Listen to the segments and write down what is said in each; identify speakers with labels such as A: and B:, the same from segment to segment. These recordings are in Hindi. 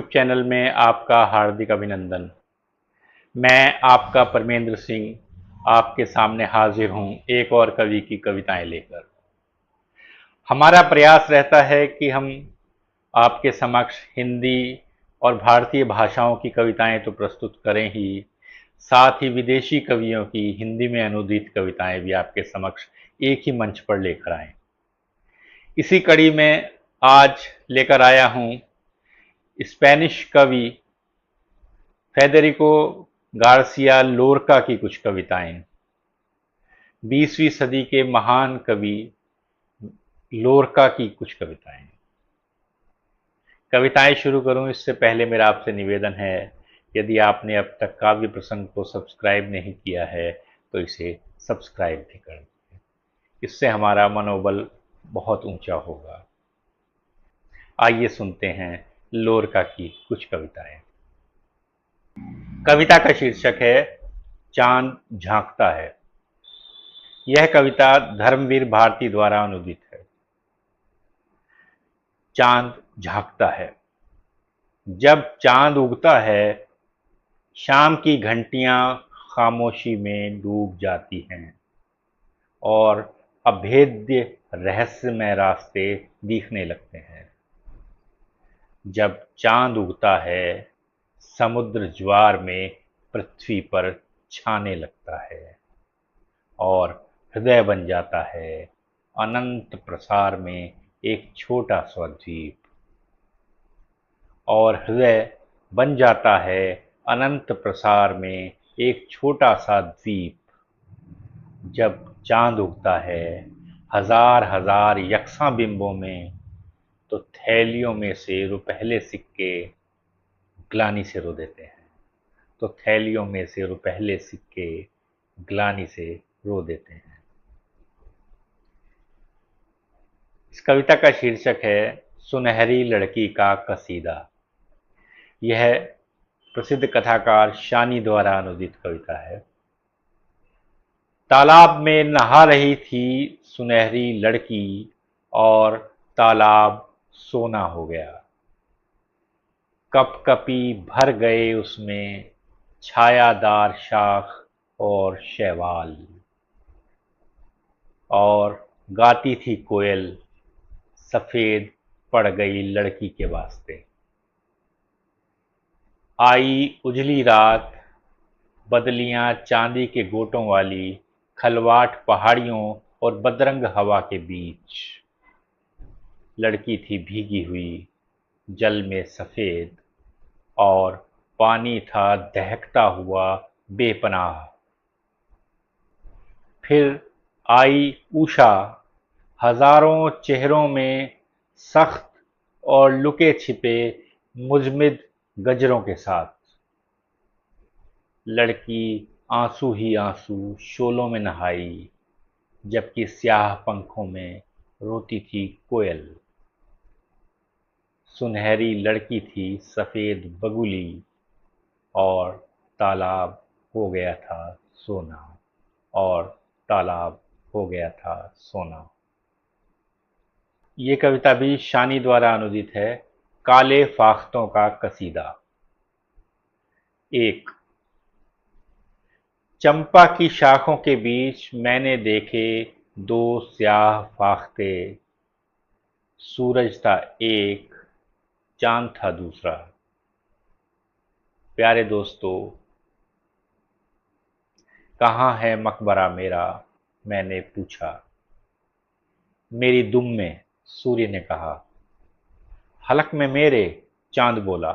A: यूट्यूब चैनल में आपका हार्दिक अभिनंदन। मैं आपका परमेंद्र सिंह आपके सामने हाजिर हूँ एक और कवि की कविताएं लेकर। हमारा प्रयास रहता है कि हम आपके समक्ष हिंदी और भारतीय भाषाओं की कविताएं तो प्रस्तुत करें ही, साथ ही विदेशी कवियों की हिंदी में अनुदित कविताएं भी आपके समक्ष एक ही मंच पर लेकर आएं। इसी कड़ी में आज लेकर आया हूँ स्पेनिश कवि फेडेरिको गार्सिया लोरका की कुछ कविताएं। 20वीं सदी के महान कवि लोरका की कुछ कविताएं। कविताएं शुरू करूं इससे पहले मेरा आपसे निवेदन है, यदि आपने अब तक काव्य प्रसंग को सब्सक्राइब नहीं किया है तो इसे सब्सक्राइब भी कर दें। इससे हमारा मनोबल बहुत ऊंचा होगा। आइए सुनते हैं लोरका की कुछ कविताएं। कविता का शीर्षक है चांद झांकता है। यह कविता धर्मवीर भारती द्वारा अनुदित है। चांद झांकता है। जब चांद उगता है, शाम की घंटियां खामोशी में डूब जाती हैं और अभेद्य रहस्यमय रास्ते दिखने लगते हैं। जब चांद उगता है, समुद्र ज्वार में पृथ्वी पर छाने लगता है और हृदय बन जाता है अनंत प्रसार में एक छोटा सा द्वीप। और हृदय बन जाता है अनंत प्रसार में एक छोटा सा द्वीप। जब चांद उगता है हजार हजार यकसा बिंबों में, तो थैलियों में से रुपहले सिक्के ग्लानि से रो देते हैं। तो थैलियों में से रुपहले सिक्के ग्लानि से रो देते हैं। इस कविता का शीर्षक है सुनहरी लड़की का कसीदा। यह प्रसिद्ध कथाकार शानी द्वारा अनुदित कविता है। तालाब में नहा रही थी सुनहरी लड़की और तालाब सोना हो गया। कपकपी भर गए उसमें छायादार शाख और शैवाल। और गाती थी कोयल सफेद पड़ गई लड़की के वास्ते। आई उजली रात, बदलियां चांदी के गोटों वाली खलवाट पहाड़ियों और बदरंग हवा के बीच। लड़की थी भीगी हुई जल में सफेद और पानी था दहकता हुआ बेपनाह। फिर आई उषा हजारों चेहरों में सख्त और लुके छिपे मुजमिद गजरों के साथ। लड़की आंसू ही आंसू शोलों में नहाई, जबकि स्याह पंखों में रोती थी कोयल। सुनहरी लड़की थी सफेद बगुली और तालाब हो गया था सोना। और तालाब हो गया था सोना। ये कविता भी शानी द्वारा अनुदित है। काले फाख्तों का कसीदा। एक, चंपा की शाखों के बीच मैंने देखे दो स्याह फाख्ते। सूरज था एक, चांद था दूसरा। प्यारे दोस्तों, कहाँ है मकबरा मेरा, मैंने पूछा। मेरी दुम में, सूर्य ने कहा। हलक में मेरे, चांद बोला।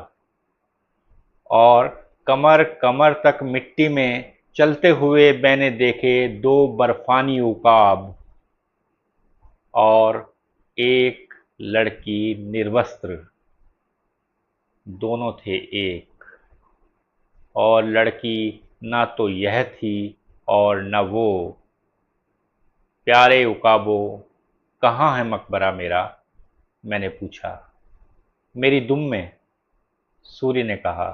A: और कमर कमर तक मिट्टी में चलते हुए मैंने देखे दो बर्फानी उकाब। और एक लड़की निर्वस्त्र। दोनों थे एक। और लड़की ना तो यह थी और न वो। प्यारे उकाबो, कहाँ है मकबरा मेरा, मैंने पूछा। मेरी दुम में, सूर्य ने कहा।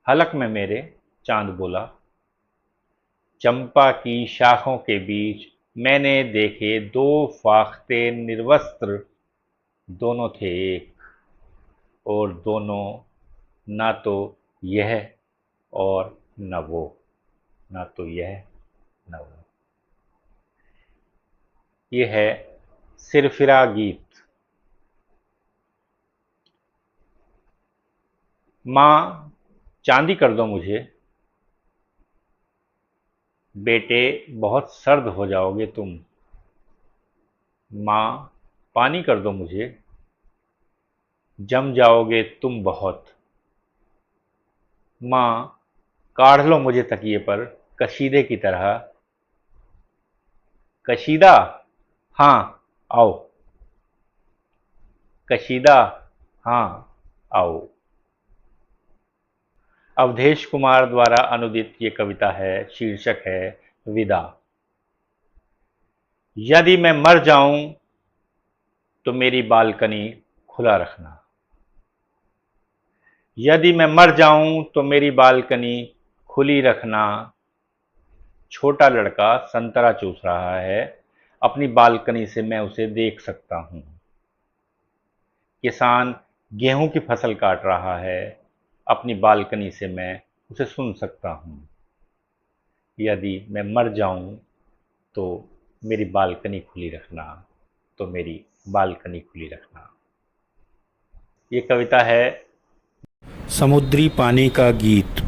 A: हलक में मेरे, चांद बोला। चंपा की शाखों के बीच मैंने देखे दो फाख्ते निर्वस्त्र। दोनों थे एक और दोनों ना तो यह और न वो, ना तो यह न वो। ये है सिरफिरा गीत। माँ चांदी कर दो मुझे, बेटे बहुत सर्द हो जाओगे तुम। माँ पानी कर दो मुझे, जम जाओगे तुम बहुत। माँ काढ़ लो मुझे तकिए पर कशीदे की तरह। कशीदा, हाँ आओ। कशीदा, हाँ आओ। अवधेश कुमार द्वारा अनुदित ये कविता है, शीर्षक है विदा। यदि मैं मर जाऊं तो मेरी बालकनी खुला रखना। यदि मैं मर जाऊं तो मेरी बालकनी खुली रखना। छोटा लड़का संतरा चूस रहा है, अपनी बालकनी से मैं उसे देख सकता हूं। किसान गेहूं की फसल काट रहा है, अपनी बालकनी से मैं उसे सुन सकता हूं। यदि मैं मर जाऊं तो मेरी बालकनी खुली रखना, तो मेरी बालकनी खुली रखना। ये कविता है
B: समुद्री पानी का गीत।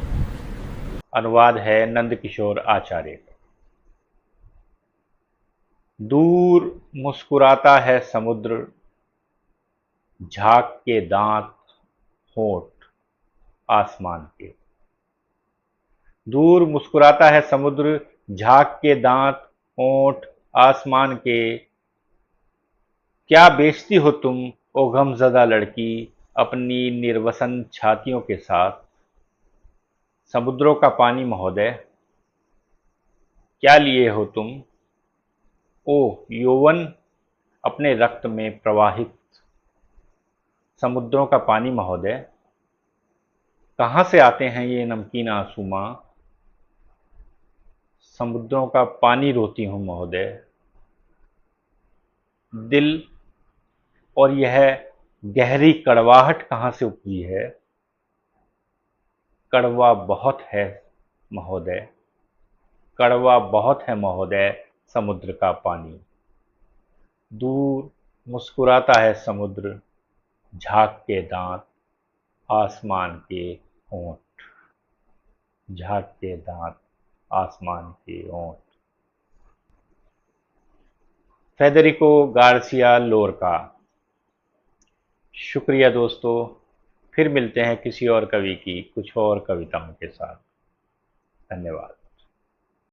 A: अनुवाद है नंदकिशोर आचार्य का। दूर मुस्कुराता है समुद्र, झाग के दांत होंठ आसमान के। दूर मुस्कुराता है समुद्र, झाग के दांत होंठ आसमान के। क्या बेचती हो तुम ओ गमज़दा लड़की, अपनी निर्वसन छातियों के साथ। समुद्रों का पानी महोदय, क्या लिए हो तुम ओ यौवन, अपने रक्त में प्रवाहित। समुद्रों का पानी महोदय, कहाँ से आते हैं ये नमकीन आंसू माँ। समुद्रों का पानी रोती हूँ महोदय। दिल और यह गहरी कड़वाहट कहाँ से उपजी है। कड़वा बहुत है महोदय, कड़वा बहुत है महोदय समुद्र का पानी। दूर मुस्कुराता है समुद्र, झाग के दांत आसमान के होंठ। झाग के दांत आसमान के होंठ। Federico Garcia Lorca. शुक्रिया दोस्तों, फिर मिलते हैं किसी और कवि की कुछ और कविताओं के साथ। धन्यवाद।